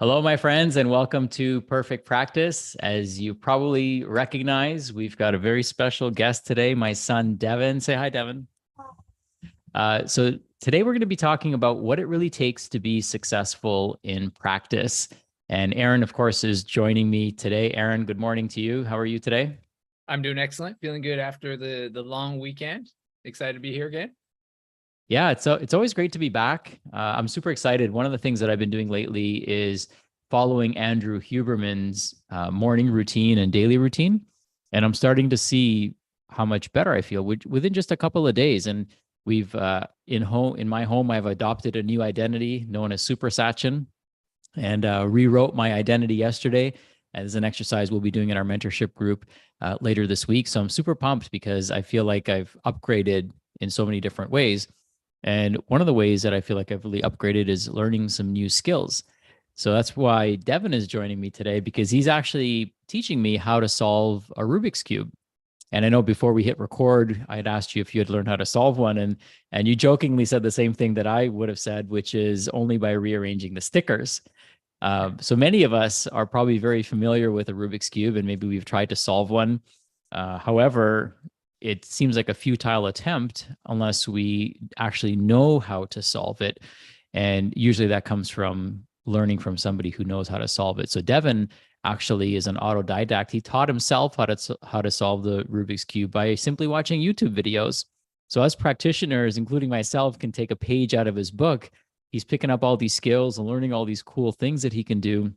Hello, my friends, and welcome to Perfect Practice. As you probably recognize, we've got a very special guest today, my son, Devin. Say hi, Devin. So today we're going to be talking about what it really takes to be successful in practice. And Aron, of course, is joining me today. Aron, good morning to you. How are you today? I'm doing excellent. Feeling good after the long weekend. Excited to be here again. Yeah, it's always great to be back. I'm super excited. One of the things that I've been doing lately is following Andrew Huberman's morning routine and daily routine, and I'm starting to see how much better I feel within just a couple of days. And we've in my home, I've adopted a new identity known as Super Sachin, and rewrote my identity yesterday as an exercise we'll be doing in our mentorship group later this week. So I'm super pumped because I feel like I've upgraded in so many different ways. And one of the ways that I feel like I've really upgraded is learning some new skills. So that's why Devin is joining me today, because he's actually teaching me how to solve a Rubik's Cube. And I know before we hit record, I had asked you if you had learned how to solve one, and you jokingly said the same thing that I would have said, which is only by rearranging the stickers. So many of us are probably very familiar with a Rubik's Cube, and maybe we've tried to solve one. However, it seems like a futile attempt unless we actually know how to solve it. And usually that comes from learning from somebody who knows how to solve it. So Devin actually is an autodidact. He taught himself how to solve the Rubik's Cube by simply watching YouTube videos. So as practitioners, including myself, can take a page out of his book. He's picking up all these skills and learning all these cool things that he can do.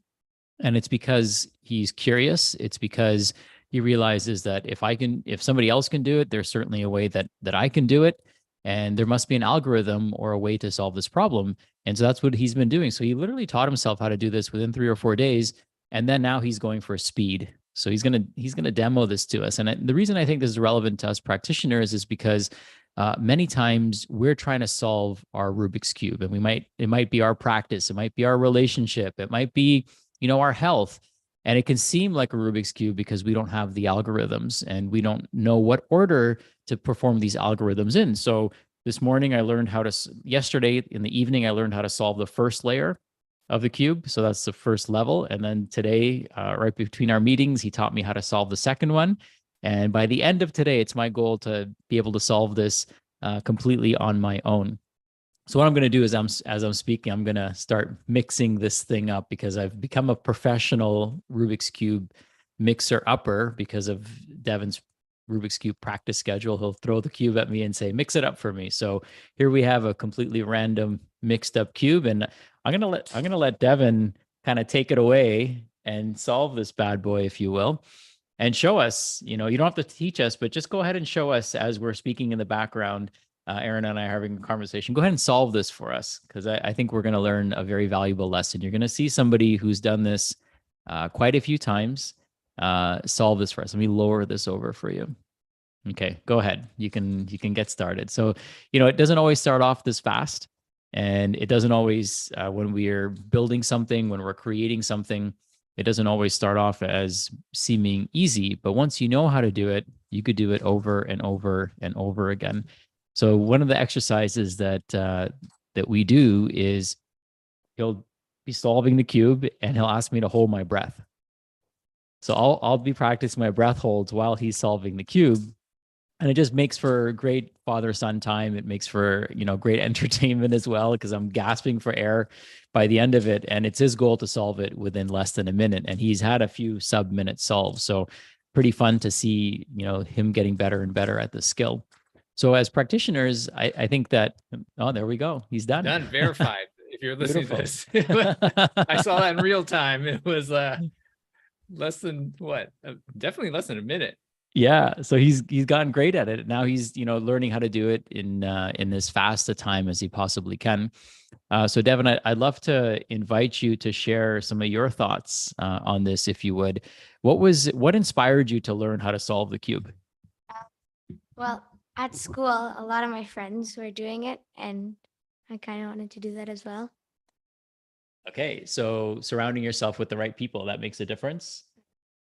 And it's because he's curious. It's because he realizes that if somebody else can do it, there's certainly a way that I can do it. And there must be an algorithm or a way to solve this problem. And so that's what he's been doing. So he literally taught himself how to do this within 3 or 4 days. And then now he's going for speed. So he's gonna demo this to us. And the reason I think this is relevant to us practitioners is because many times we're trying to solve our Rubik's Cube, and it might be our practice, it might be our relationship, it might be, our health. And it can seem like a Rubik's Cube because we don't have the algorithms and we don't know what order to perform these algorithms in. So this morning yesterday in the evening, I learned how to solve the first layer of the cube. So that's the first level. And then today, right between our meetings, he taught me how to solve the second one. And by the end of today, it's my goal to be able to solve this completely on my own. So what I'm going to do is as I'm speaking, I'm going to start mixing this thing up because I've become a professional Rubik's Cube mixer upper because of Devin's Rubik's Cube practice schedule. He'll throw the cube at me and say, mix it up for me. So here we have a completely random mixed up cube. And I'm gonna let Devin kind of take it away and solve this bad boy, if you will, and show us. You don't have to teach us, but just go ahead and show us as we're speaking in the background. Aron and I are having a conversation. Go ahead and solve this for us, because I think we're going to learn a very valuable lesson. You're going to see somebody who's done this quite a few times solve this for us. Let me lower this over for you. Okay, go ahead. You can get started. So, it doesn't always start off this fast, and it doesn't always when we're building something, when we're creating something, it doesn't always start off as seeming easy. But once you know how to do it, you could do it over and over and over again. So one of the exercises that we do is he'll be solving the cube and he'll ask me to hold my breath. So I'll be practicing my breath holds while he's solving the cube. And it just makes for great father-son time. It makes for, great entertainment as well, because I'm gasping for air by the end of it. And it's his goal to solve it within less than a minute. And he's had a few sub-minute solves. So pretty fun to see, him getting better and better at this skill. So as practitioners, I think that, oh, there we go. He's done. Done, verified. If you're listening to this, I saw that in real time. It was less than definitely less than a minute. Yeah, so he's gotten great at it. Now he's learning how to do it in as fast a time as he possibly can. So Devin, I'd love to invite you to share some of your thoughts on this, if you would. What inspired you to learn how to solve the cube? Well, at school, a lot of my friends were doing it, and I kind of wanted to do that as well. Okay, so surrounding yourself with the right people, that makes a difference,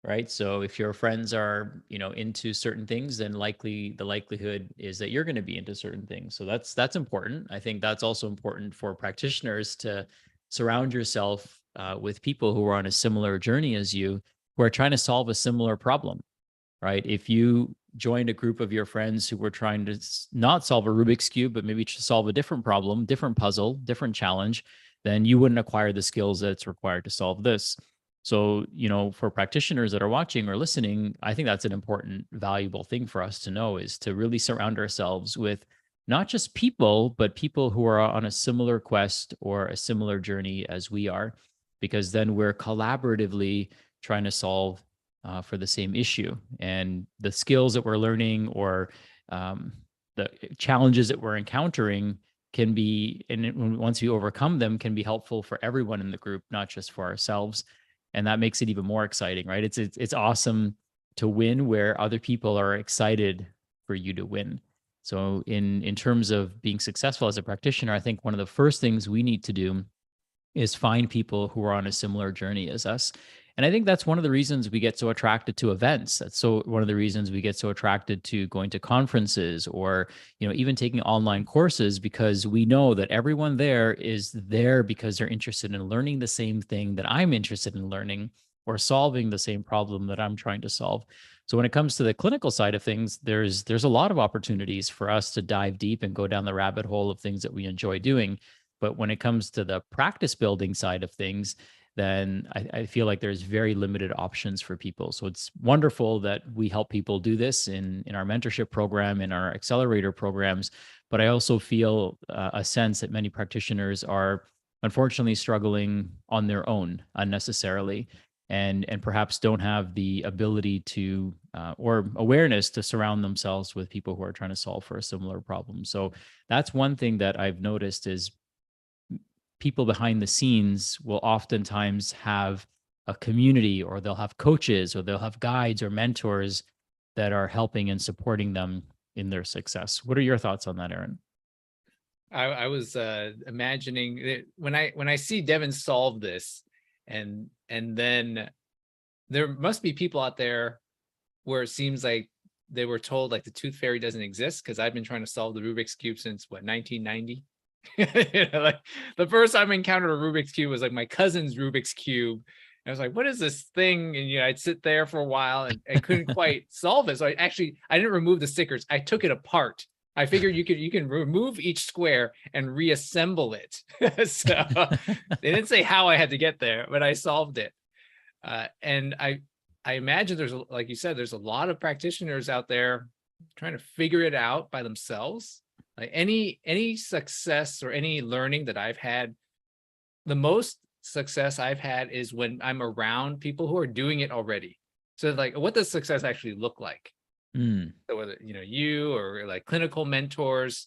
right? So if your friends are, into certain things, then the likelihood is that you're going to be into certain things. So that's important. I think that's also important for practitioners to surround yourself with people who are on a similar journey as you, who are trying to solve a similar problem, right? If you joined a group of your friends who were trying to not solve a Rubik's Cube, but maybe to solve a different problem, different puzzle, different challenge, then you wouldn't acquire the skills that's required to solve this. So, for practitioners that are watching or listening, I think that's an important, valuable thing for us to know, is to really surround ourselves with not just people, but people who are on a similar quest or a similar journey as we are, because then we're collaboratively trying to solve for the same issue. And the skills that we're learning, or the challenges that we're encountering, can be, and once we overcome them, can be helpful for everyone in the group, not just for ourselves. And that makes it even more exciting, right? It's awesome to win where other people are excited for you to win. So in terms of being successful as a practitioner, I think one of the first things we need to do is find people who are on a similar journey as us. And I think that's one of the reasons we get so attracted to events. That's so one of the reasons we get so attracted to going to conferences, or, even taking online courses, because we know that everyone there is there because they're interested in learning the same thing that I'm interested in learning, or solving the same problem that I'm trying to solve. So when it comes to the clinical side of things, there's a lot of opportunities for us to dive deep and go down the rabbit hole of things that we enjoy doing. But when it comes to the practice building side of things, then I feel like there's very limited options for people. So it's wonderful that we help people do this in our mentorship program, in our accelerator programs. But I also feel a sense that many practitioners are unfortunately struggling on their own unnecessarily, and perhaps don't have the ability to or awareness to surround themselves with people who are trying to solve for a similar problem. So that's one thing that I've noticed, is people behind the scenes will oftentimes have a community, or they'll have coaches, or they'll have guides or mentors that are helping and supporting them in their success. What are your thoughts on that, Aron? I was imagining that when I see Devin solve this, and then there must be people out there where it seems like they were told like the tooth fairy doesn't exist, because I've been trying to solve the Rubik's Cube since 1990. Like the first time I encountered a Rubik's Cube was like my cousin's Rubik's Cube. And I was like, what is this thing? And I'd sit there for a while and couldn't quite solve it. So I didn't remove the stickers. I took it apart. I figured you can remove each square and reassemble it. So they didn't say how I had to get there, but I solved it. And I imagine there's, like you said, there's a lot of practitioners out there trying to figure it out by themselves. Like any success or any learning that I've had, the most success I've had is when I'm around people who are doing it already. So like, what does success actually look like? So whether, you or like clinical mentors,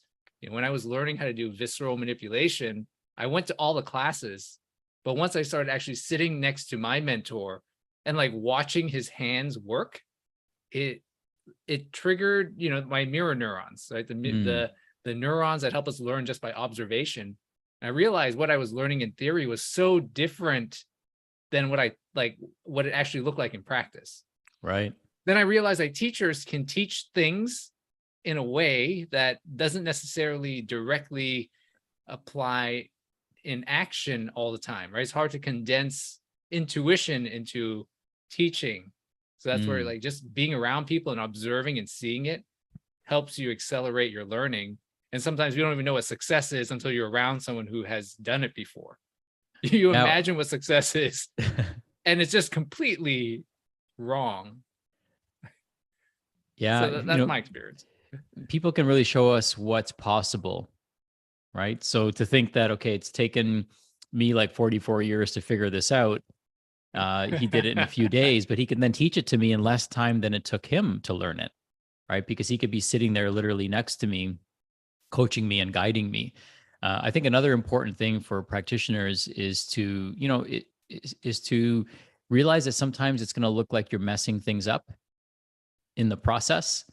when I was learning how to do visceral manipulation, I went to all the classes, but once I started actually sitting next to my mentor and like watching his hands work, it triggered, my mirror neurons, right? The neurons that help us learn just by observation. And I realized what I was learning in theory was so different than what it actually looked like in practice. Right. Then I realized like teachers can teach things in a way that doesn't necessarily directly apply in action all the time, right? It's hard to condense intuition into teaching. So that's where like just being around people and observing and seeing it helps you accelerate your learning. And sometimes we don't even know what success is until you're around someone who has done it before. You imagine what success is, and it's just completely wrong. Yeah. So that's my experience. People can really show us what's possible, right? So to think that, okay, it's taken me like 44 years to figure this out. He did it in a few days, but he can then teach it to me in less time than it took him to learn it, right? Because he could be sitting there literally next to me, coaching me and guiding me. I think another important thing for practitioners is to, is to realize that sometimes it's going to look like you're messing things up in the process.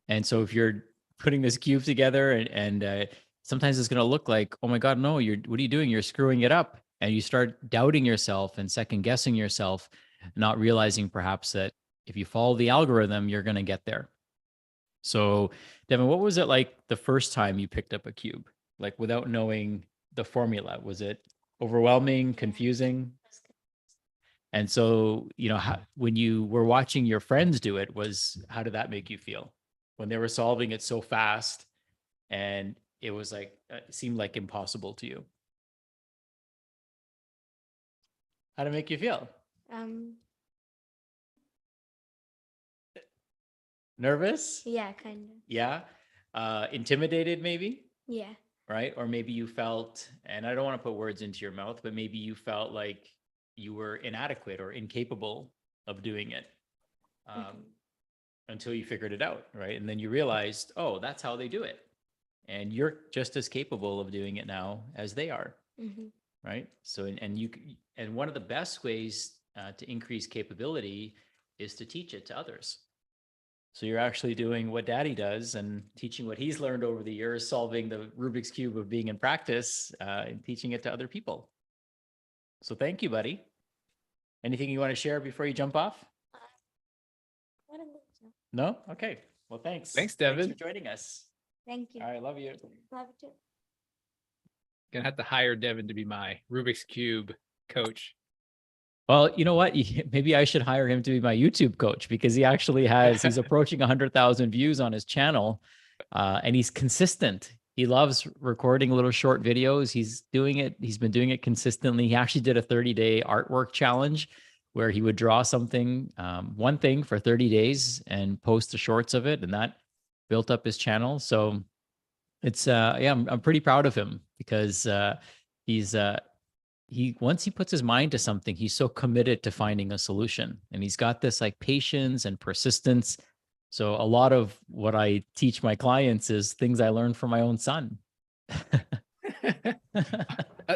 And so if you're putting this cube together and sometimes it's going to look like, oh my God, no, what are you doing? You're screwing it up. And you start doubting yourself and second guessing yourself, not realizing perhaps that if you follow the algorithm, you're going to get there. So Devin, what was it like the first time you picked up a cube, like without knowing the formula? Was it overwhelming, confusing? And so, when you were watching your friends do it, how did that make you feel when they were solving it so fast and it was like, it seemed like impossible to you? How did it make you feel? Nervous? Yeah, kind of. Yeah. Intimidated, maybe? Yeah. Right? Or maybe you felt, and I don't want to put words into your mouth, but maybe you felt like you were inadequate or incapable of doing it until you figured it out, right? And then you realized, oh, that's how they do it. And you're just as capable of doing it now as they are, right? So, and one of the best ways to increase capability is to teach it to others. So you're actually doing what Daddy does and teaching what he's learned over the years, solving the Rubik's Cube of being in practice and teaching it to other people. So thank you, buddy. Anything you want to share before you jump off? I don't think so. No? Okay. Well, thanks. Thanks, Devin. Thanks for joining us. Thank you. All right. Love you. Love you too. Gonna have to hire Devin to be my Rubik's Cube coach. Well, you know what? Maybe I should hire him to be my YouTube coach because he actually he's approaching 100,000 views on his channel and he's consistent. He loves recording little short videos. He's been doing it consistently. He actually did a 30-day artwork challenge where he would draw something, one thing for 30 days and post the shorts of it. And that built up his channel. So it's, I'm pretty proud of him because once he puts his mind to something, he's so committed to finding a solution, and he's got this like patience and persistence. So a lot of what I teach my clients is things I learned from my own son.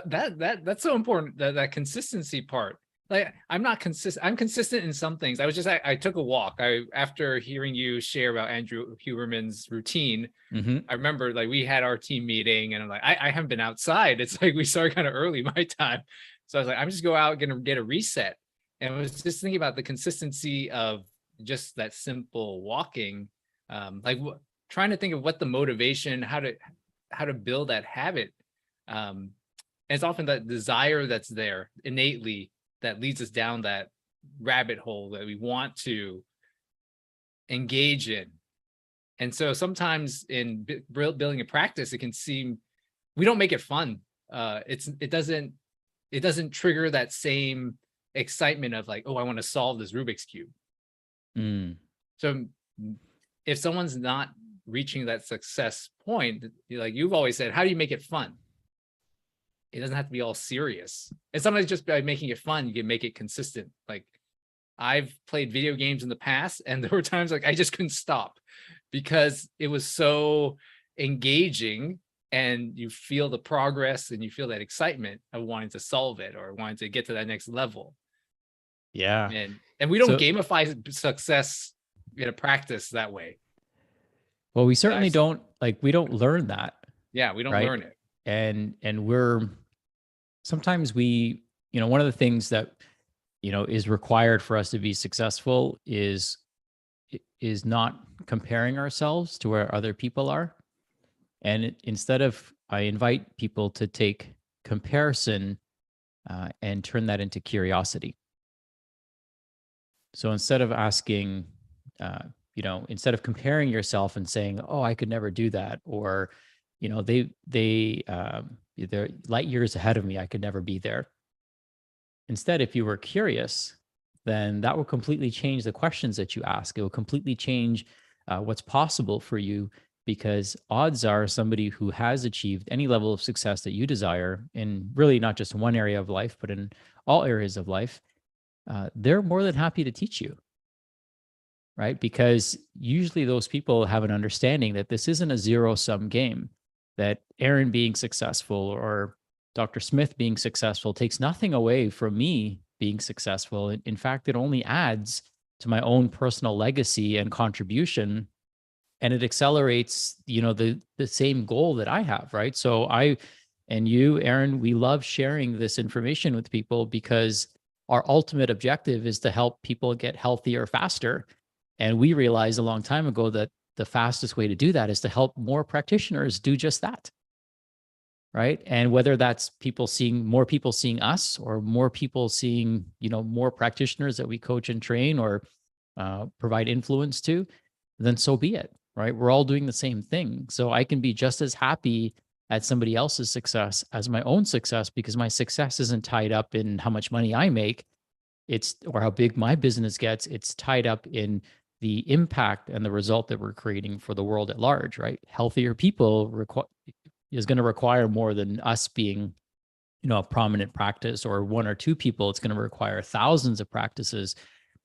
That's so important. That consistency part. Like I'm not consistent. I'm consistent in some things. I took a walk. After hearing you share about Andrew Huberman's routine, I remember like we had our team meeting and I'm like, I haven't been outside. It's like we started kind of early my time. So I was like, I'm just go out, gonna get a reset. And I was just thinking about the consistency of just that simple walking. Trying to think of what the motivation, how to build that habit. And it's often that desire that's there innately that leads us down that rabbit hole that we want to engage in. And so sometimes in building a practice, it can seem we don't make it fun. It doesn't trigger that same excitement of like, oh, I want to solve this Rubik's Cube. So if someone's not reaching that success point, like you've always said, how do you make it fun? It doesn't have to be all serious. And sometimes just by making it fun, you can make it consistent. Like I've played video games in the past and there were times like I just couldn't stop because it was so engaging and you feel the progress and you feel that excitement of wanting to solve it or wanting to get to that next level. Yeah. And we don't gamify success in a practice that way. Well, we certainly don't learn that. Yeah, we don't learn it. And sometimes one of the things that, is required for us to be successful is not comparing ourselves to where other people are. And I invite people to take comparison and turn that into curiosity. So instead of asking, instead of comparing yourself and saying, oh, I could never do that, or they're light years ahead of me, I could never be there. Instead, if you were curious, then that will completely change the questions that you ask. It will completely change what's possible for you, because odds are somebody who has achieved any level of success that you desire in really not just one area of life, but in all areas of life, they're more than happy to teach you. Right? Because usually those people have an understanding that this isn't a zero-sum game, that Aron being successful or Dr. Smith being successful takes nothing away from me being successful. In fact, it only adds to my own personal legacy and contribution, and it accelerates, the same goal that I have, right? So I and you, Aron, we love sharing this information with people because our ultimate objective is to help people get healthier faster. And we realized a long time ago that the fastest way to do that is to help more practitioners do just that. right? And whether that's more people seeing us, or more people seeing, more practitioners that we coach and train, or provide influence to, then so be it, right? We're all doing the same thing. So I can be just as happy at somebody else's success as my own success, because my success isn't tied up in how much money I make, or how big my business gets. It's tied up in the impact and the result that we're creating for the world at large, right? Healthier people is going to require more than us being, a prominent practice or one or two people. It's going to require thousands of practices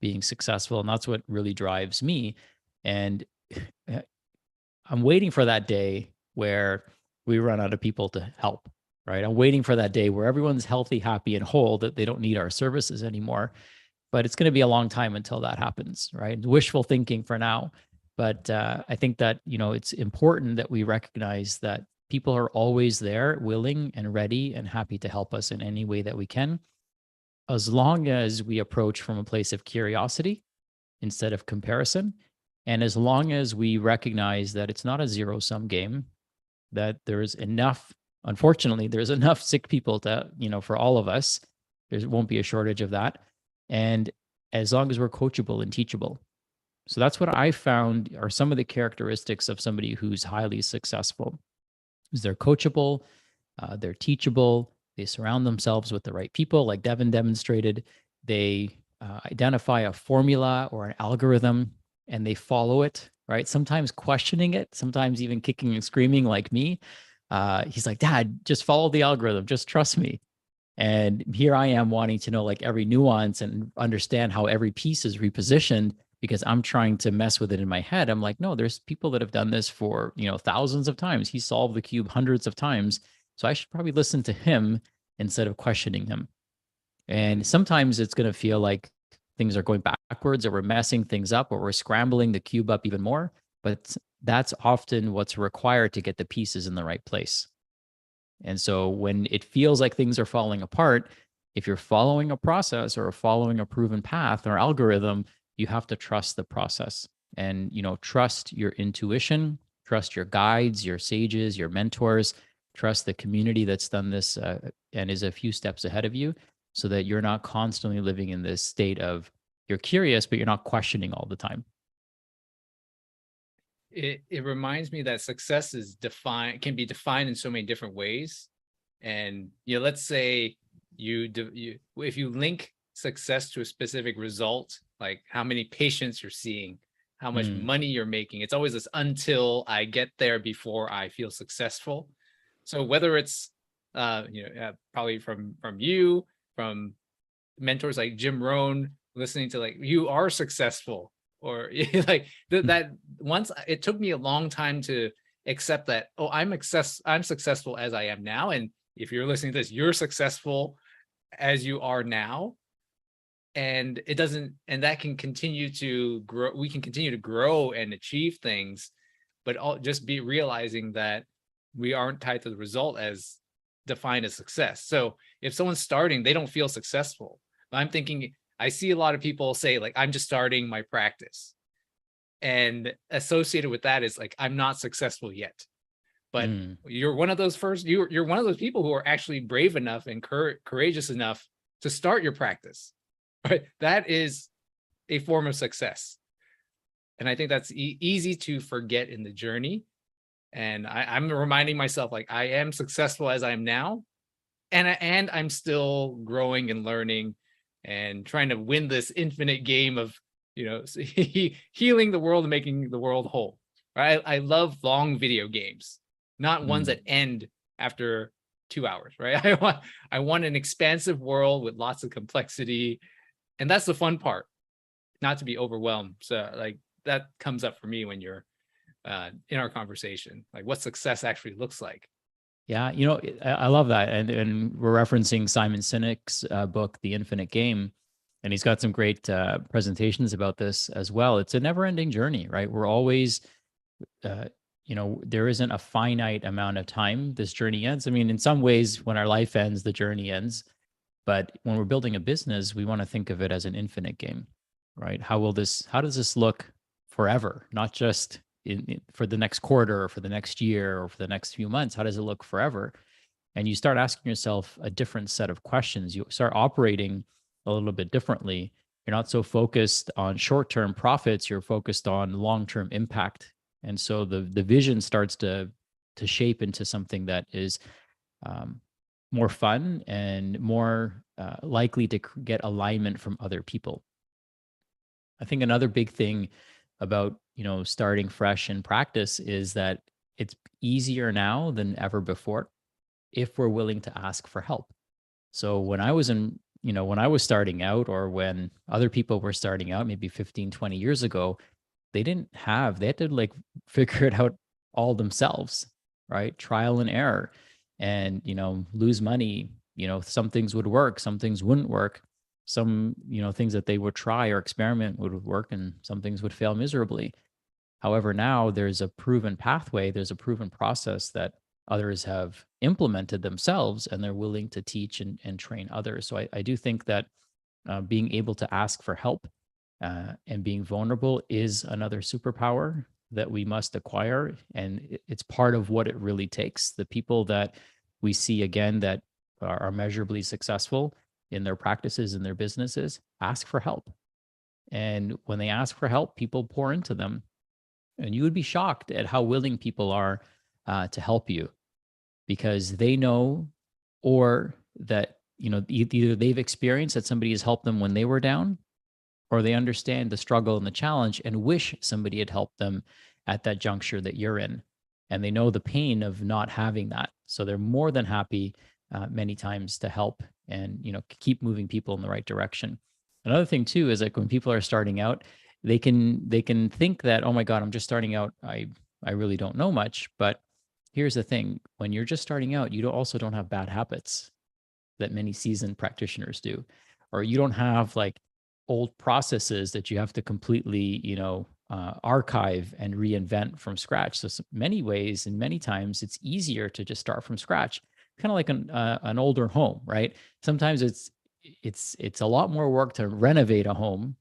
being successful. And that's what really drives me. And I'm waiting for that day where we run out of people to help, right? I'm waiting for that day where everyone's healthy, happy, and whole, that they don't need our services anymore. But it's going to be a long time until that happens, right? Wishful thinking for now. But I think that, it's important that we recognize that people are always there, willing and ready and happy to help us in any way that we can, as long as we approach from a place of curiosity instead of comparison. And as long as we recognize that it's not a zero-sum game, that there's enough, unfortunately, there's enough sick people to, for all of us. There won't be a shortage of that. And as long as we're coachable and teachable. So that's what I found are some of the characteristics of somebody who's highly successful. Is they're coachable, they're teachable, they surround themselves with the right people, like Devin demonstrated. They identify a formula or an algorithm and they follow it, right? Sometimes questioning it, sometimes even kicking and screaming like me. He's like, Dad, just follow the algorithm, just trust me. And here I am wanting to know like every nuance and understand how every piece is repositioned, because I'm trying to mess with it in my head. I'm like, no, there's people that have done this for, thousands of times. He solved the cube hundreds of times. So I should probably listen to him instead of questioning him. And sometimes it's going to feel like things are going backwards, or we're messing things up, or we're scrambling the cube up even more. But that's often what's required to get the pieces in the right place. And so when it feels like things are falling apart, if you're following a process or following a proven path or algorithm, you have to trust the process and, trust your intuition, trust your guides, your sages, your mentors, trust the community that's done this and is a few steps ahead of you, so that you're not constantly living in this state of you're curious, but you're not questioning all the time. It reminds me that success can be defined in so many different ways. And let's say if you link success to a specific result, like how many patients you're seeing, how much money you're making, it's always this until I get there before I feel successful. So whether it's probably from you, from mentors like Jim Rohn, listening to like you are successful, or like that once it took me a long time to accept that, oh, I'm successful as I am now. And if you're listening to this, you're successful as you are now. And that can continue to grow. We can continue to grow and achieve things, but just be realizing that we aren't tied to the result as defined as success. So if someone's starting, they don't feel successful. But I'm thinking, I see a lot of people say like, I'm just starting my practice. And associated with that is like, I'm not successful yet. But you're one of those you're one of those people who are actually brave enough and courageous enough to start your practice. Right? That is a form of success. And I think that's easy to forget in the journey. And I'm reminding myself, like, I am successful as I am now. And I'm still growing and learning and trying to win this infinite game of, healing the world and making the world whole. Right? I love long video games, not ones that end after 2 hours, right? I want an expansive world with lots of complexity. And that's the fun part, not to be overwhelmed. So like that comes up for me when you're in our conversation, like what success actually looks like. Yeah, I love that. And we're referencing Simon Sinek's book, The Infinite Game. And he's got some great presentations about this as well. It's a never-ending journey, right? We're always, there isn't a finite amount of time this journey ends. I mean, in some ways, when our life ends, the journey ends. But when we're building a business, we want to think of it as an infinite game, right? How does this look forever? Not just for the next quarter or for the next year or for the next few months. How does it look forever? and you start asking yourself a different set of questions. You start operating a little bit differently. You're not so focused on short-term profits, you're focused on long-term impact. And so the vision starts to shape into something that is more fun and more likely to get alignment from other people. I think another big thing about, starting fresh in practice is that it's easier now than ever before if we're willing to ask for help. So when I was when I was starting out, or when other people were starting out, maybe 15, 20 years ago, they had to like figure it out all themselves, right? Trial and error, and, lose money. Some things would work, some things wouldn't work. Some, things that they would try or experiment would work, and some things would fail miserably. However, now there's a proven pathway, there's a proven process that others have implemented themselves, and they're willing to teach and train others. So I do think that being able to ask for help and being vulnerable is another superpower that we must acquire. And it's part of what it really takes. The people that we see, again, that are measurably successful in their practices and their businesses, ask for help. And when they ask for help, people pour into them. And you would be shocked at how willing people are to help you, because they know, or that, either they've experienced that somebody has helped them when they were down, or they understand the struggle and the challenge and wish somebody had helped them at that juncture that you're in. And they know the pain of not having that. So they're more than happy many times to help and, keep moving people in the right direction. Another thing too is, like, when people are starting out, they can think that, oh my God, I'm just starting out. I really don't know much. But here's the thing: when you're just starting out, you also don't have bad habits that many seasoned practitioners do, or you don't have like old processes that you have to completely, archive and reinvent from scratch. So many ways and many times it's easier to just start from scratch, kind of like an older home, right? Sometimes it's a lot more work to renovate a home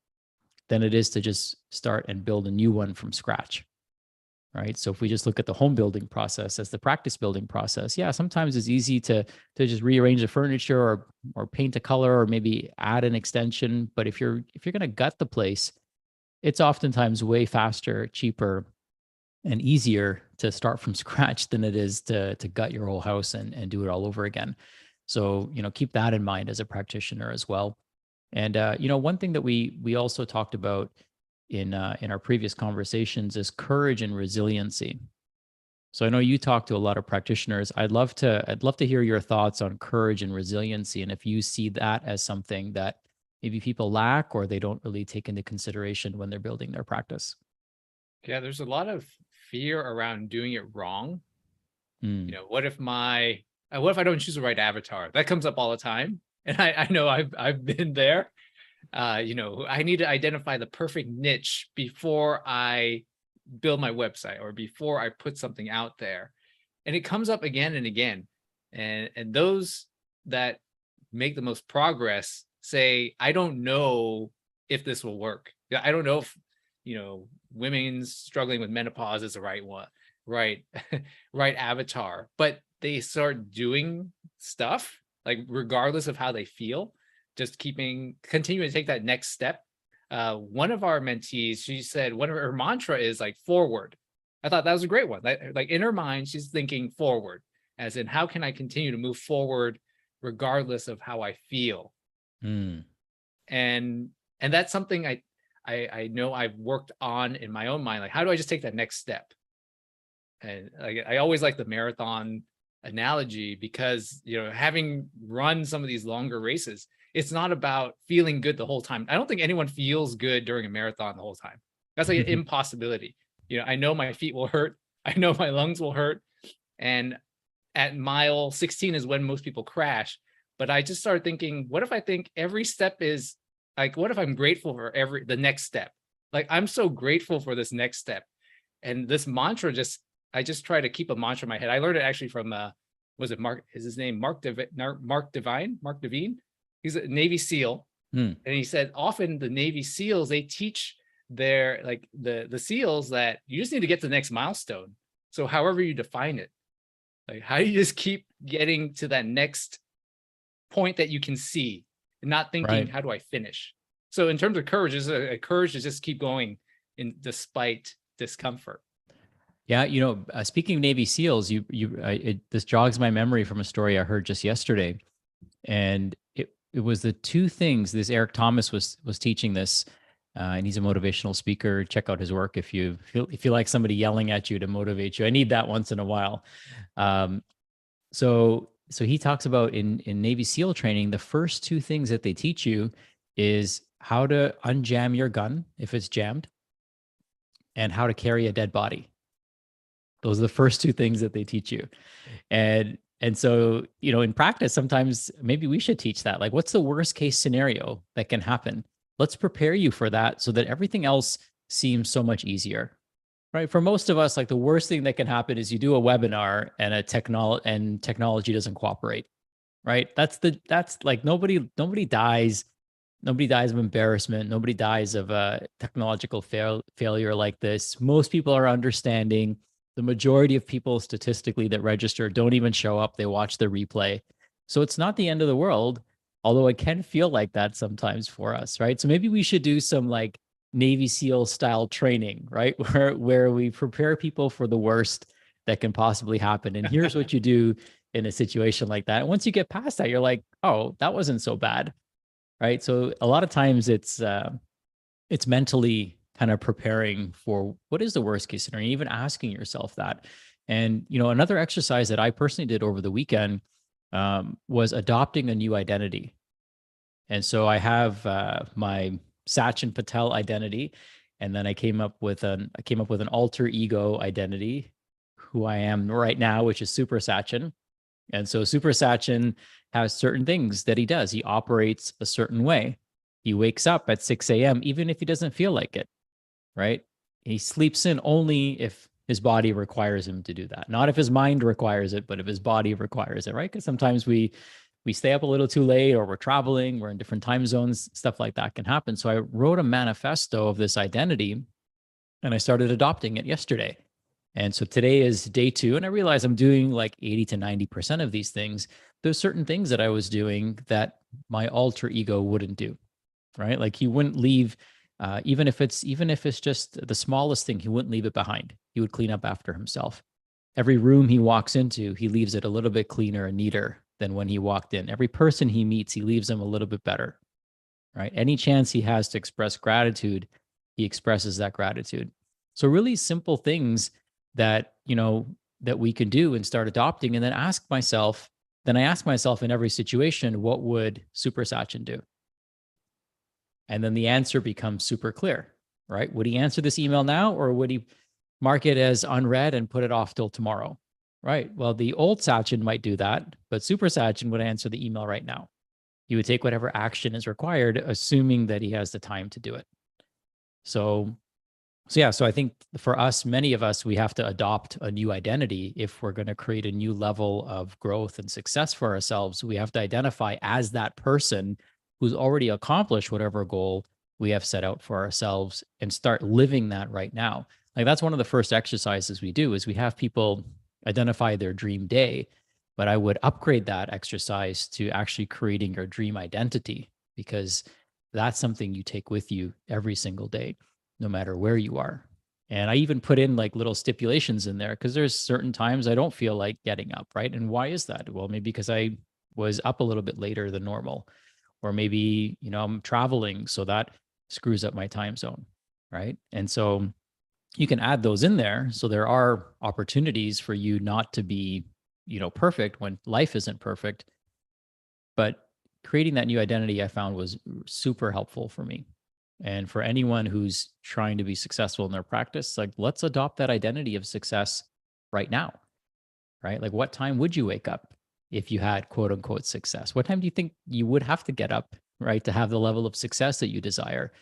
than it is to just start and build a new one from scratch, right? So if we just look at the home building process as the practice building process, yeah, sometimes it's easy to just rearrange the furniture, or paint a color, or maybe add an extension. But if you're going to gut the place, it's oftentimes way faster, cheaper, and easier to start from scratch than it is to gut your whole house and do it all over again. So, keep that in mind as a practitioner as well. And one thing that we also talked about in our previous conversations is courage and resiliency. So I know you talk to a lot of practitioners. I'd love to hear your thoughts on courage and resiliency, and if you see that as something that maybe people lack, or they don't really take into consideration when they're building their practice. Yeah, there's a lot of fear around doing it wrong. Mm. What if I don't choose the right avatar? That comes up all the time. And I know I've been there. I need to identify the perfect niche before I build my website, or before I put something out there. And it comes up again and again. And those that make the most progress say, I don't know if this will work. I don't know if, women's struggling with menopause is the right one, right avatar. But they start doing stuff, like, regardless of how they feel, just continuing to take that next step. One of our mentees, she said one of her mantra is like forward. I thought that was a great one. Like in her mind, she's thinking forward, as in, how can I continue to move forward regardless of how I feel? Mm. And that's something I know I've worked on in my own mind. Like, how do I just take that next step? And I always like the marathon analogy, because having run some of these longer races, it's not about feeling good the whole time. I don't think anyone feels good during a marathon the whole time. That's like an impossibility. I know my feet will hurt. I know my lungs will hurt. And at mile 16 is when most people crash. But I just started thinking, what if I think every step is like, what if I'm grateful for the next step? Like, I'm so grateful for this next step. And this mantra, I just try to keep a mantra in my head. I learned it actually from, was it Mark? Is his name Mark Devine? He's a Navy SEAL. Mm. And he said often the Navy SEALs, they teach their, like, the SEALs that you just need to get to the next milestone. So however you define it, like, how do you just keep getting to that next point that you can see and not thinking, Right. how do I finish? So in terms of courage, is a courage to just keep going despite discomfort. Yeah, speaking of Navy SEALs, this jogs my memory from a story I heard just yesterday, and it was the two things. This Eric Thomas was teaching this, and he's a motivational speaker. Check out his work if you like somebody yelling at you to motivate you. I need that once in a while. So he talks about in Navy SEAL training, the first two things that they teach you is how to unjam your gun if it's jammed, and how to carry a dead body. Those are the first two things that they teach you. And so, in practice, sometimes maybe we should teach that. Like, what's the worst case scenario that can happen? Let's prepare you for that so that everything else seems so much easier. Right? For most of us, like, the worst thing that can happen is you do a webinar and technology doesn't cooperate. Right? That's like nobody dies. Nobody dies of embarrassment. Nobody dies of a technological failure like this. Most people are understanding. The majority of people statistically that register don't even show up. They watch the replay. So it's not the end of the world, although it can feel like that sometimes for us, right? So maybe we should do some like Navy SEAL style training, right? Where we prepare people for the worst that can possibly happen. And here's what you do in a situation like that. And once you get past that, you're like, oh, that wasn't so bad. Right. So a lot of times it's mentally kind of preparing for what is the worst case scenario, even asking yourself that. And, another exercise that I personally did over the weekend was adopting a new identity. And so I have my Sachin Patel identity, and then I came up with an alter ego identity, who I am right now, which is Super Sachin. And so Super Sachin has certain things that he does. He operates a certain way. He wakes up at 6 a.m., even if he doesn't feel like it, right? He sleeps in only if his body requires him to do that. Not if his mind requires it, but if his body requires it, right? Because sometimes we stay up a little too late, or we're traveling, we're in different time zones, stuff like that can happen. So I wrote a manifesto of this identity, and I started adopting it yesterday. And so today is day 2, and I realize I'm doing like 80 to 90% of these things. There's certain things that I was doing that my alter ego wouldn't do, right? Like he wouldn't leave, even if it's just the smallest thing, he wouldn't leave it behind. He would clean up after himself. Every room he walks into, he leaves it a little bit cleaner and neater than when he walked in. Every person he meets, he leaves them a little bit better, right? Any chance he has to express gratitude, he expresses that gratitude. So really simple things that, that we can do and start adopting, and then I ask myself in every situation, what would Super Sachin do? And then the answer becomes super clear, right? Would he answer this email now, or would he mark it as unread and put it off till tomorrow? Right. Well, the old Sachin might do that, but Super Sachin would answer the email right now. He would take whatever action is required, assuming that he has the time to do it. So I think for us, many of us, we have to adopt a new identity if we're going to create a new level of growth and success for ourselves. We have to identify as that person who's already accomplished whatever goal we have set out for ourselves, and start living that right now. Like, that's one of the first exercises we do, is we have people identify their dream day, but I would upgrade that exercise to actually creating your dream identity, because that's something you take with you every single day, no matter where you are. And I even put in like little stipulations in there, because there's certain times I don't feel like getting up, right? And why is that? Well, maybe because I was up a little bit later than normal, or maybe, I'm traveling, so that screws up my time zone, right? And so you can add those in there. So there are opportunities for you not to be, perfect when life isn't perfect. But creating that new identity, I found, was super helpful for me. And for anyone who's trying to be successful in their practice, like, let's adopt that identity of success right now, right? Like, what time would you wake up if you had quote unquote success? What time do you think you would have to get up, right, to have the level of success that you desire?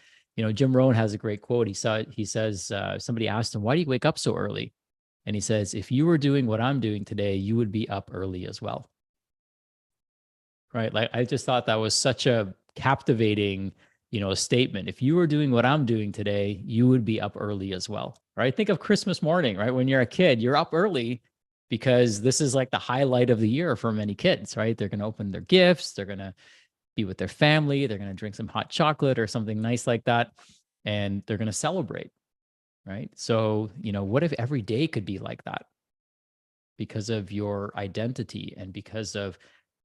Jim Rohn has a great quote. He says, somebody asked him, why do you wake up so early? And he says, if you were doing what I'm doing today, you would be up early as well. Right? Like, I just thought that was such a captivating, statement. If you were doing what I'm doing today, you would be up early as well. Right? Think of Christmas morning, right? When you're a kid, you're up early because this is like the highlight of the year for many kids, right? They're going to open their gifts, they're going to be with their family, they're going to drink some hot chocolate or something nice like that, and they're going to celebrate, right? So, what if every day could be like that because of your identity and because of,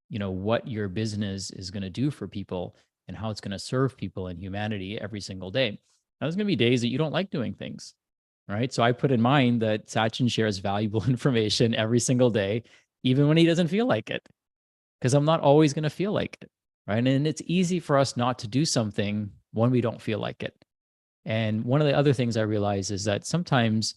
what your business is going to do for people and how it's going to serve people and humanity every single day. Now, there's going to be days that you don't like doing things, right? So I put in mind that Sachin shares valuable information every single day, even when he doesn't feel like it, because I'm not always going to feel like it, right? And it's easy for us not to do something when we don't feel like it. And one of the other things I realize is that sometimes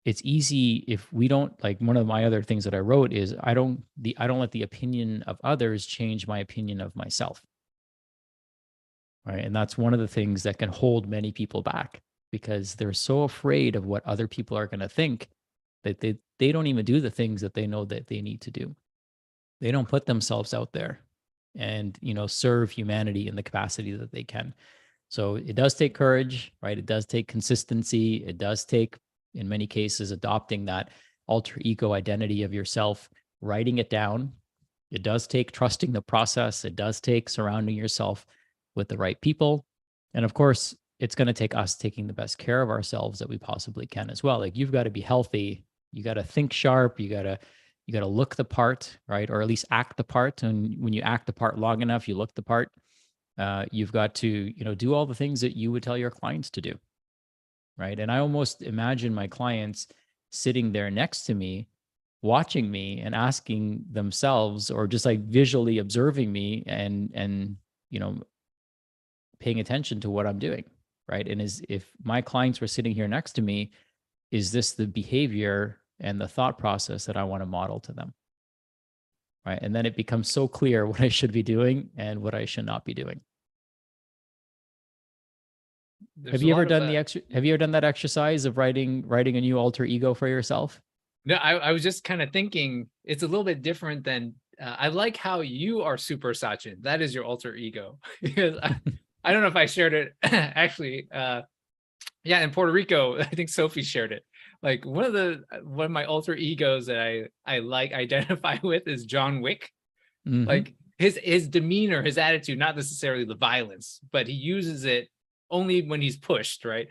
it's easy if we don't, like, one of my other things that I wrote is I don't let the opinion of others change my opinion of myself. Right. And that's one of the things that can hold many people back because they're so afraid of what other people are going to think that they don't even do the things that they know that they need to do. They don't put themselves out there and, serve humanity in the capacity that they can. So it does take courage, right? It does take consistency. It does take, in many cases, adopting that alter ego identity of yourself, writing it down. It does take trusting the process. It does take surrounding yourself with the right people. And of course, it's going to take us taking the best care of ourselves that we possibly can as well. Like, you've got to be healthy. You got to think sharp. You got to look the part, right? Or at least act the part. And when you act the part long enough, you look the part. You've got to, do all the things that you would tell your clients to do, right? And I almost imagine my clients sitting there next to me, watching me and asking themselves, or just like visually observing me and paying attention to what I'm doing, right? And if my clients were sitting here next to me, is this the behavior and the thought process that I want to model to them? Right. And then it becomes so clear what I should be doing and what I should not be doing. Have you ever done that exercise of writing a new alter ego for yourself? No, I was just kind of thinking it's a little bit different than I like how you are super Sachin. That is your alter ego. Because I don't know if I shared it actually. Yeah, in Puerto Rico, I think Sophie shared it. Like, one of my alter egos that I like identify with is John Wick. Mhm. Like, his demeanor, his attitude, not necessarily the violence, but he uses it only when he's pushed, right?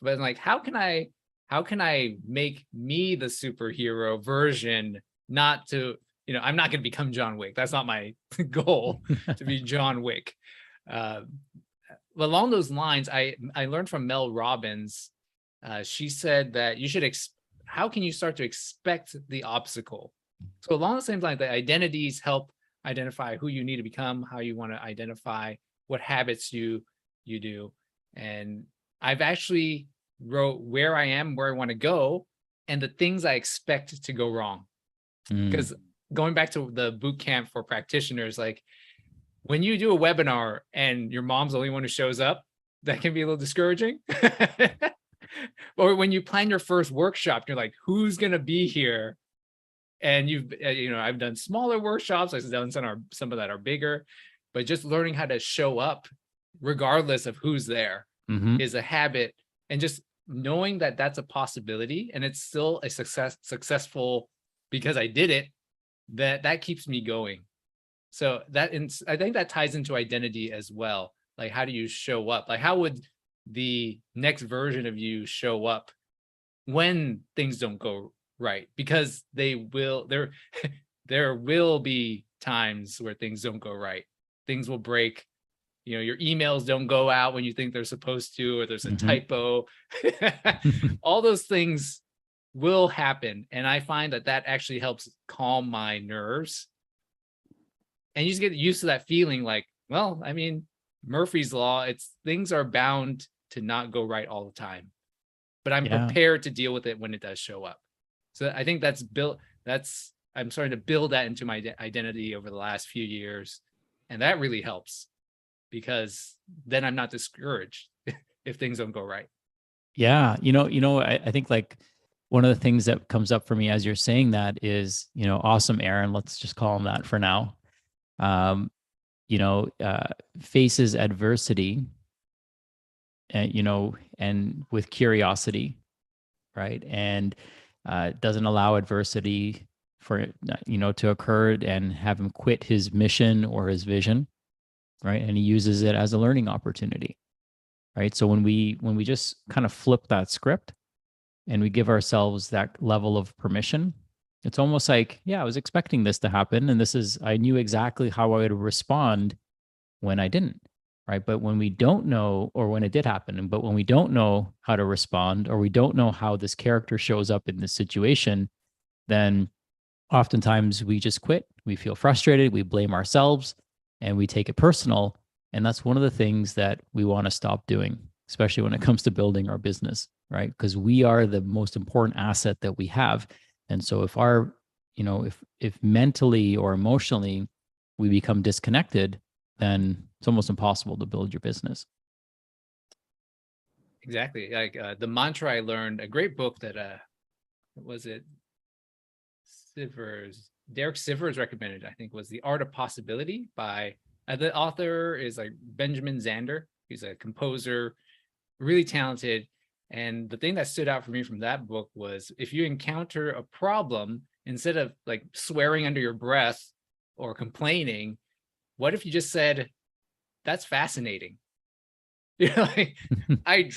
But I'm like, how can I make me the superhero version, not to, I'm not going to become John Wick. That's not my goal, to be John Wick. Along those lines, I learned from Mel Robbins. She said that you should how can you start to expect the obstacle? So along the same line, the identities help identify who you need to become, how you want to identify what habits you do. And I've actually wrote where I am, where I want to go, and the things I expect to go wrong. Because going back to the boot camp for practitioners, like, when you do a webinar and your mom's the only one who shows up, that can be a little discouraging. Or when you plan your first workshop, you're like, who's going to be here? And I've done smaller workshops. I've done some of that are bigger, but just learning how to show up regardless of who's there is a habit. And just knowing that that's a possibility and it's still a successful because I did it, that keeps me going. So I think that ties into identity as well. Like, how do you show up? Like, how would the next version of you show up when things don't go right? Because there will be times where things don't go right. Things will break. Your emails don't go out when you think they're supposed to, or there's a typo. All those things will happen. And I find that actually helps calm my nerves. And you just get used to that feeling like, well, I mean, Murphy's Law, things are bound to not go right all the time, but I'm prepared to deal with it when it does show up. So I think I'm starting to build that into my identity over the last few years. And that really helps because then I'm not discouraged if things don't go right. Yeah. I think, like, one of the things that comes up for me as you're saying that is, awesome Aron, let's just call him that for now. Faces adversity, and with curiosity, right? And doesn't allow adversity for it, to occur and have him quit his mission or his vision, right? And he uses it as a learning opportunity, right? So when we just kind of flip that script and we give ourselves that level of permission, it's almost like, yeah, I was expecting this to happen, and I knew exactly how I would respond when I didn't, right? But when we don't know, or when it did happen, but when we don't know how to respond, or we don't know how this character shows up in this situation, then oftentimes we just quit. We feel frustrated, we blame ourselves, and we take it personal. And that's one of the things that we want to stop doing, especially when it comes to building our business, right? Because we are the most important asset that we have. And so if if mentally or emotionally we become disconnected, then it's almost impossible to build your business. Exactly. Like the mantra I learned, a great book that was it Derek Sivers recommended, I think, was The Art of Possibility by the author is like Benjamin Zander. He's a composer, really talented. And the thing that stood out for me from that book was, if you encounter a problem, instead of like swearing under your breath or complaining, what if you just said, "That's fascinating." Like I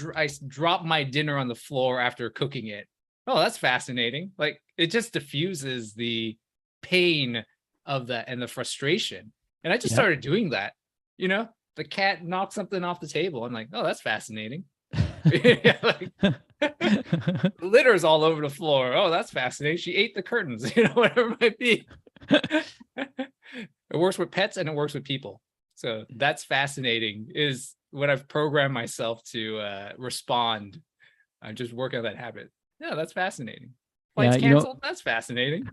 dropped my dinner on the floor after cooking it. Oh, that's fascinating. Like it just diffuses the pain of that and the frustration. And I just started doing that. The cat knocked something off the table. I'm like, oh, that's fascinating. Like, litter's all over the floor. Oh, that's fascinating. She ate the curtains, whatever it might be. It works with pets and it works with people. So that's fascinating is what I've programmed myself to respond. I'm just working on that habit. Yeah, that's fascinating. Flight's canceled. That's fascinating.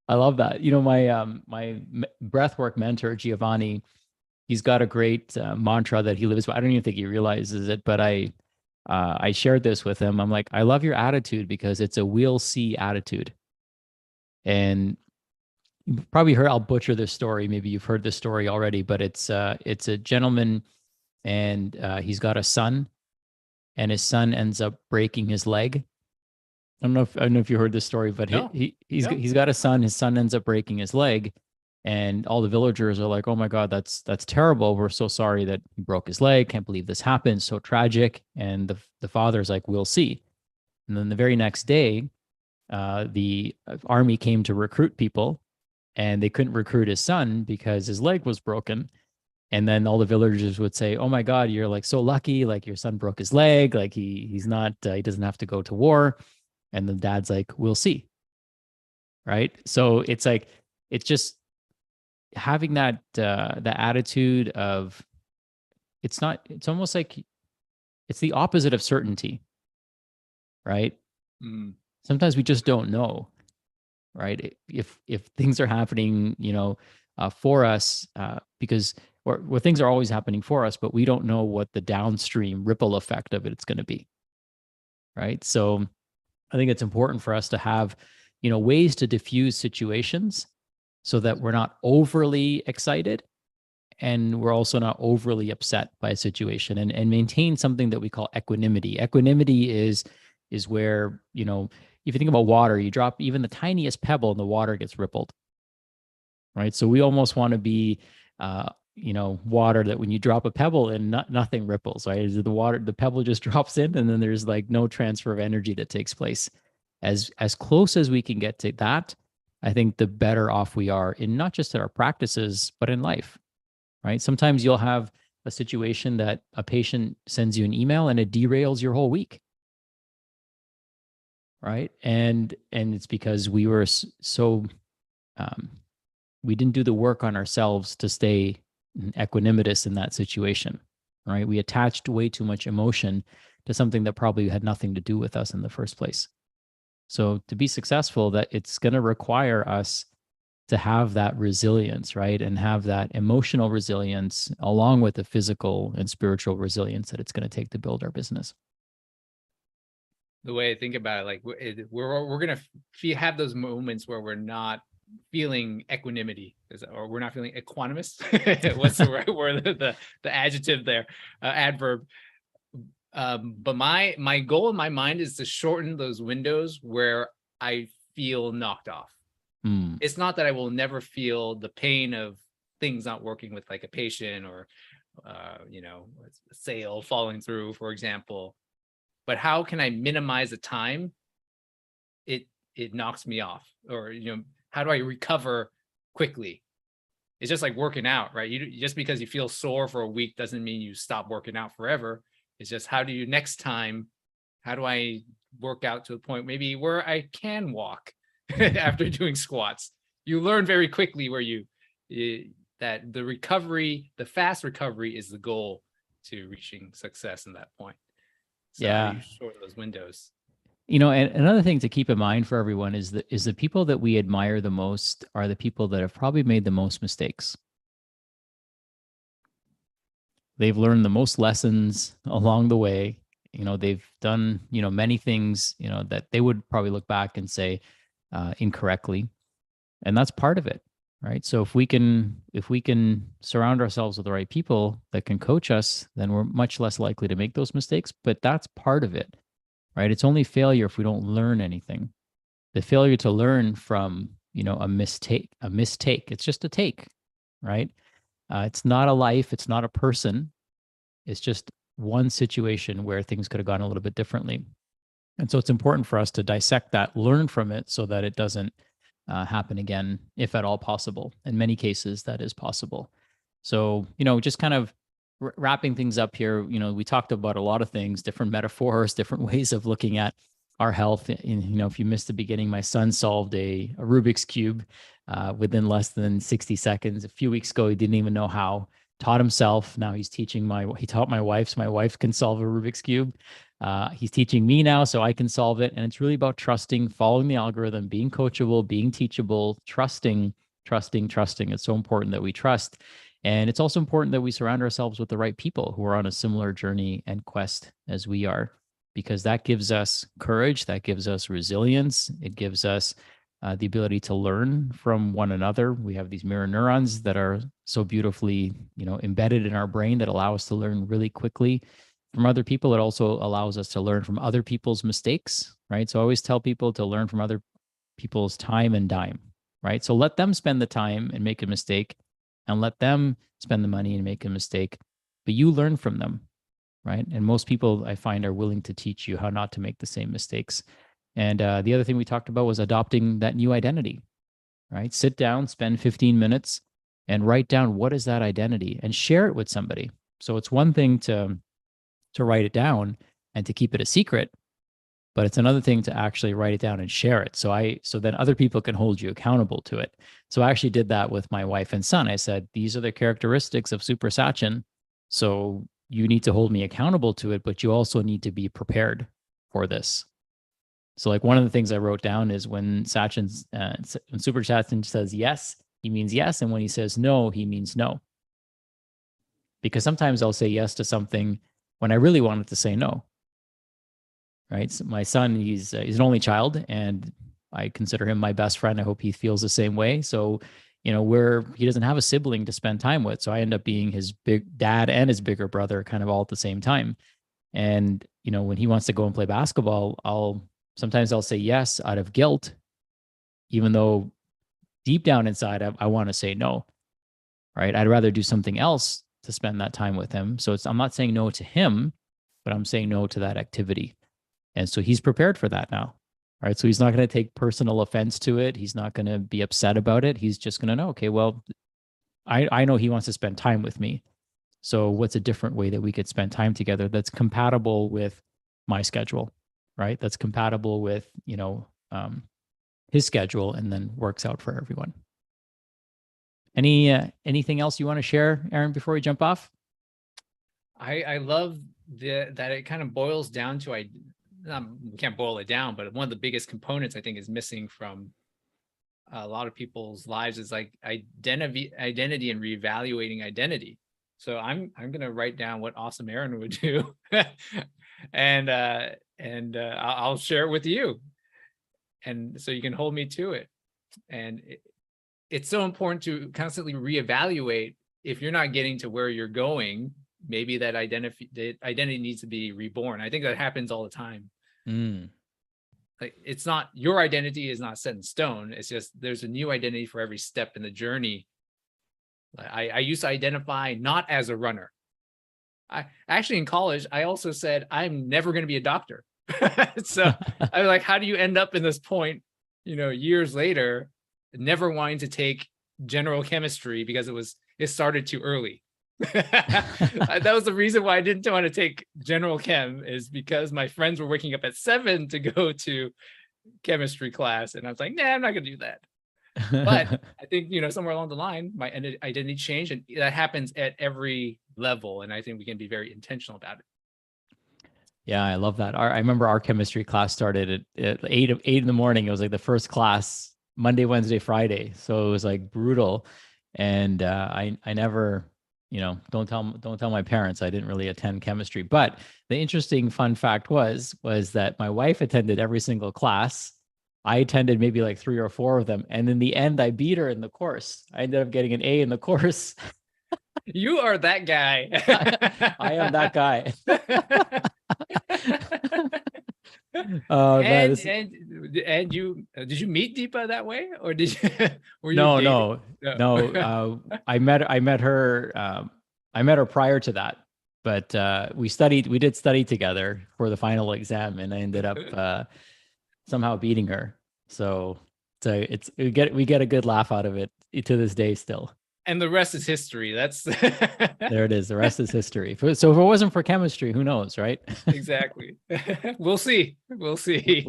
I love that. My breathwork mentor, Giovanni, he's got a great mantra that he lives by. I don't even think he realizes it, but I shared this with him. I'm like, I love your attitude because it's a we'll see attitude. And you've probably heard, I'll butcher this story. Maybe you've heard this story already, but it's a gentleman, and he's got a son, and his son ends up breaking his leg. I don't know if you heard this story, but No. he's got a son. His son ends up breaking his leg, and all the villagers are like, "Oh my God, that's terrible. We're so sorry that he broke his leg. Can't believe this happened. So tragic." And the father's like, "We'll see." And then the very next day, the army came to recruit people, and they couldn't recruit his son because his leg was broken. And then all the villagers would say, "Oh my God, you're like so lucky. Like your son broke his leg. Like he's not he doesn't have to go to war." And the dad's like, "We'll see." Right. So it's like, it's just having that the attitude of, it's almost like it's the opposite of certainty. Right. Sometimes we just don't know. Right. If things are happening, for us, because or things are always happening for us, but we don't know what the downstream ripple effect of it's going to be. Right. So I think it's important for us to have, ways to diffuse situations so that we're not overly excited and we're also not overly upset by a situation, and maintain something that we call equanimity. Equanimity is where, if you think about water, you drop even the tiniest pebble and the water gets rippled. Right. So we almost want to be, water that when you drop a pebble and nothing ripples, right? The pebble just drops in, and then there's like no transfer of energy that takes place. As close as we can get to that, I think the better off we are in not just in our practices, but in life, right? Sometimes you'll have a situation that a patient sends you an email and it derails your whole week, right? And it's because we were so we didn't do the work on ourselves to stay equanimitous in that situation, right? We attached way too much emotion to something that probably had nothing to do with us in the first place. So to be successful, that it's going to require us to have that resilience, right? And have that emotional resilience along with the physical and spiritual resilience that it's going to take to build our business. The way I think about it, like we're going to have those moments where we're not feeling equanimity, or we're not feeling equanimous. What's the right word? The adjective there, adverb. But my goal in my mind is to shorten those windows where I feel knocked off. Mm. It's not that I will never feel the pain of things not working with like a patient or, you know, a sale falling through, for example. But how can I minimize the time it knocks me off? Or, you know, how do I recover quickly? It's just like working out, right? You just because you feel sore for a week doesn't mean you stop working out forever. It's just how do you next time, how do I work out to a point maybe where I can walk after doing squats? You learn very quickly where that the recovery, the fast recovery is the goal to reaching success in that point. So how do Yeah. you shorten those windows? You know, and another thing to keep in mind for everyone is the people that we admire the most are the people that have probably made the most mistakes. They've learned the most lessons along the way. You know, they've done, you know, many things, you know, that they would probably look back and say incorrectly. And that's part of it, right? So if we can surround ourselves with the right people that can coach us, then we're much less likely to make those mistakes. But that's part of it, right? It's only failure if we don't learn anything. The failure to learn from, you know, a mistake. It's just a take, right? It's not a life. It's not a person. It's just one situation where things could have gone a little bit differently. And so it's important for us to dissect that, learn from it so that it doesn't happen again, if at all possible. In many cases, that is possible. So, you know, just kind of wrapping things up here, you know, we talked about a lot of things, different metaphors, different ways of looking at our health. And, you know, if you missed the beginning, my son solved a Rubik's Cube within less than 60 seconds. A few weeks ago, he didn't even know how, taught himself. Now he's he taught my wife, so my wife can solve a Rubik's Cube. He's teaching me now, so I can solve it. And it's really about trusting, following the algorithm, being coachable, being teachable, trusting. It's so important that we trust. And it's also important that we surround ourselves with the right people who are on a similar journey and quest as we are, because that gives us courage, that gives us resilience, it gives us the ability to learn from one another. We have these mirror neurons that are so beautifully, you know, embedded in our brain that allow us to learn really quickly from other people. It also allows us to learn from other people's mistakes, right? So I always tell people to learn from other people's time and dime, right? So let them spend the time and make a mistake, and let them spend the money and make a mistake, but you learn from them, right? And most people I find are willing to teach you how not to make the same mistakes. And the other thing we talked about was adopting that new identity, right? Sit down, spend 15 minutes and write down what is that identity and share it with somebody. So it's one thing to write it down and to keep it a secret, but it's another thing to actually write it down and share it. So then other people can hold you accountable to it. So I actually did that with my wife and son. I said, these are the characteristics of Super Sachin. So you need to hold me accountable to it, but you also need to be prepared for this. So like one of the things I wrote down is when when Super Sachin says yes, he means yes. And when he says no, he means no. Because sometimes I'll say yes to something when I really wanted to say no. Right. So my son, he's an only child, and I consider him my best friend. I hope he feels the same way. So, you know, he doesn't have a sibling to spend time with. So I end up being his big dad and his bigger brother kind of all at the same time. And, you know, when he wants to go and play basketball, sometimes I'll say yes out of guilt, even though deep down inside I want to say no. Right. I'd rather do something else to spend that time with him. So I'm not saying no to him, but I'm saying no to that activity. And so he's prepared for that now. Right. So he's not going to take personal offense to it. He's not going to be upset about it. He's just going to know, okay, well, I know he wants to spend time with me. So what's a different way that we could spend time together that's compatible with my schedule, right? That's compatible with, you know, his schedule, and then works out for everyone. Anything else you want to share, Aaron, before we jump off? I love that it kind of boils down to we can't boil it down, but one of the biggest components I think is missing from a lot of people's lives is like identity and reevaluating identity. So I'm gonna write down what awesome Aron would do, and I'll share it with you, and so you can hold me to it. And it's so important to constantly reevaluate. If you're not getting to where you're going, maybe that identity needs to be reborn. I think that happens all the time. like, it's not, your identity is not set in stone. It's just there's a new identity for every step in the journey. I used to identify not as a runner. I actually, in college, I also said I'm never going to be a doctor. So I was like, how do you end up in this point, years later, never wanting to take general chemistry because it started too early. That was the reason why I didn't want to take general chem, is because my friends were waking up at 7 to go to chemistry class, and I was like, nah, I'm not gonna do that. But I think, somewhere along the line, my identity changed, and that happens at every level, and I think we can be very intentional about it. Yeah, I love that. I remember our chemistry class started at 8 in the morning. It was like the first class, Monday, Wednesday, Friday. So it was like brutal. And I never, don't tell my parents I didn't really attend chemistry. But the interesting fun fact was that my wife attended every single class. I attended maybe like 3 or 4 of them. And in the end, I beat her in the course. I ended up getting an A in the course. You are that guy. I am that guy. And you did you meet Deepa that way, or did you were you No. I met her prior to that, but we did study together for the final exam, and I ended up somehow beating her. So we get a good laugh out of it to this day still. And the rest is history. That's there it is. The rest is history. So if it wasn't for chemistry, who knows, right? Exactly. We'll see. We'll see.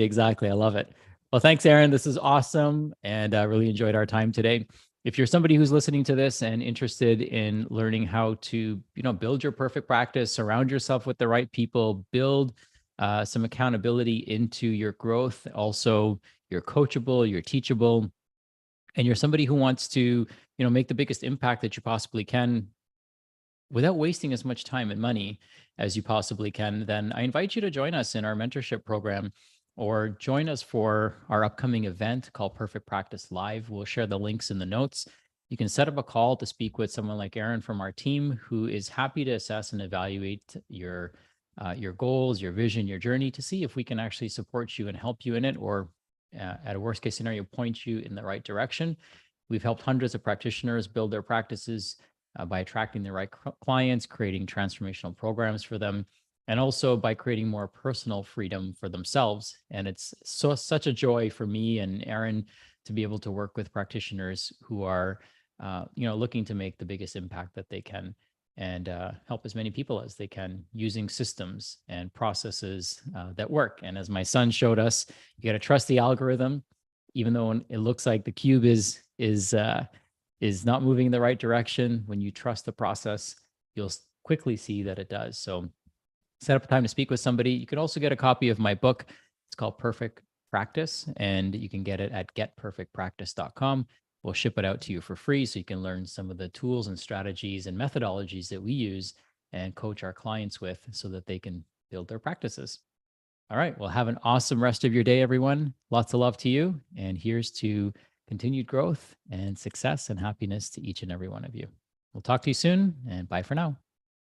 Exactly. I love it. Well, thanks, Aron. This is awesome. And I really enjoyed our time today. If you're somebody who's listening to this and interested in learning how to, build your perfect practice, surround yourself with the right people, build some accountability into your growth. Also, you're coachable, you're teachable, and you're somebody who wants to, make the biggest impact that you possibly can without wasting as much time and money as you possibly can, then I invite you to join us in our mentorship program, or join us for our upcoming event called Perfect Practice Live. We'll share the links in the notes. You can set up a call to speak with someone like Aron from our team, who is happy to assess and evaluate your goals, your vision, your journey, to see if we can actually support you and help you in it, or at a worst case scenario, point you in the right direction. We've helped hundreds of practitioners build their practices by attracting the right clients, creating transformational programs for them, and also by creating more personal freedom for themselves. And it's such a joy for me and Aron to be able to work with practitioners who are, looking to make the biggest impact that they can, and help as many people as they can using systems and processes that work. And as my son showed us, you got to trust the algorithm, even though it looks like the cube is not moving in the right direction. When you trust the process, you'll quickly see that it does. So set up a time to speak with somebody. You can also get a copy of my book. It's called Perfect Practice, and you can get it at getperfectpractice.com. We'll ship it out to you for free, so you can learn some of the tools and strategies and methodologies that we use and coach our clients with, so that they can build their practices. All right. Well, have an awesome rest of your day, everyone. Lots of love to you. And here's to continued growth and success and happiness to each and every one of you. We'll talk to you soon, and bye for now.